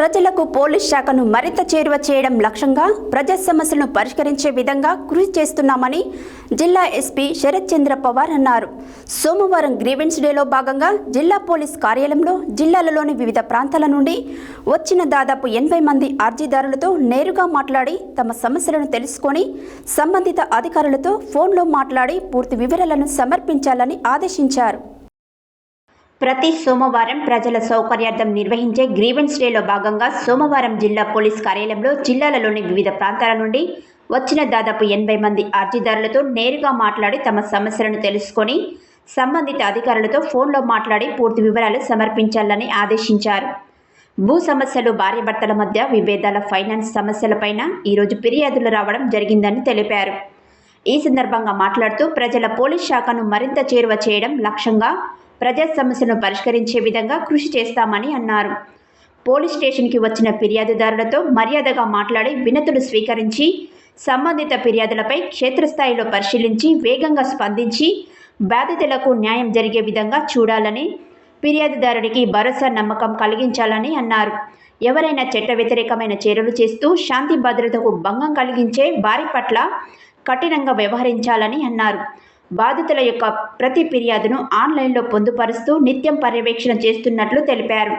ప్రజలకు పోలీస్ శాఖను మరింత చేరువ చేయడం లక్ష్యంగా ప్రజా సమస్యలను పరిష్కరించే విధంగా కృషి చేస్తున్నామని జిల్లా ఎస్పీ శరత్ చంద్ర పవార్ అన్నారు. సోమవారం గ్రీవెన్స్ డేలో భాగంగా జిల్లా పోలీస్ కార్యాలయంలో జిల్లాలలోని వివిధ ప్రాంతాల నుండి వచ్చిన దాదాపు 80 మంది అర్జీదారులతో నేరుగా మాట్లాడి తమ సమస్యలను తెలుసుకొని సంబంధిత అధికారులతో ఫోన్లో మాట్లాడి పూర్తి వివరాలను సమర్పించాలని ఆదేశించారు. ప్రతి సోమవారం ప్రజల సౌకర్యార్థం నిర్వహించే గ్రీవెన్స్ డేలో భాగంగా సోమవారం జిల్లా పోలీస్ కార్యాలయంలో జిల్లాలలోని వివిధ ప్రాంతాల నుండి వచ్చిన దాదాపు 80 మంది అర్జీదారులతో నేరుగా మాట్లాడి తమ సమస్యలను తెలుసుకొని సంబంధిత అధికారులతో ఫోన్లో మాట్లాడి పూర్తి వివరాలు సమర్పించాలని ఆదేశించారు. భూ సమస్యలు, భార్యాభర్తల మధ్య విభేదాల, ఫైనాన్స్ సమస్యలపైన ఈరోజు ఫిర్యాదులు రావడం జరిగిందని తెలిపారు. ఈ సందర్భంగా మాట్లాడుతూ ప్రజల పోలీస్ శాఖను మరింత చేరువ చేయడం లక్ష్యంగా ప్రజా సమస్యలను పరిష్కరించే విధంగా కృషి చేస్తామని అన్నారు. పోలీస్ స్టేషన్కి వచ్చిన ఫిర్యాదుదారులతో మర్యాదగా మాట్లాడి వినతులు స్వీకరించి సంబంధిత ఫిర్యాదులపై క్షేత్రస్థాయిలో పరిశీలించి వేగంగా స్పందించి బాధితులకు న్యాయం జరిగే విధంగా చూడాలని, ఫిర్యాదుదారుడికి భరోసా, నమ్మకం కలిగించాలని అన్నారు. ఎవరైనా చట్ట వ్యతిరేకమైన చర్యలు చేస్తూ శాంతి భద్రతకు భంగం కలిగించే వారి పట్ల కఠినంగా వ్యవహరించాలని అన్నారు. బాధితుల యొక్క ప్రతి ఫిర్యాదును ఆన్లైన్లో పొందుపరుస్తూ నిత్యం పర్యవేక్షణ చేస్తున్నట్లు తెలిపారు.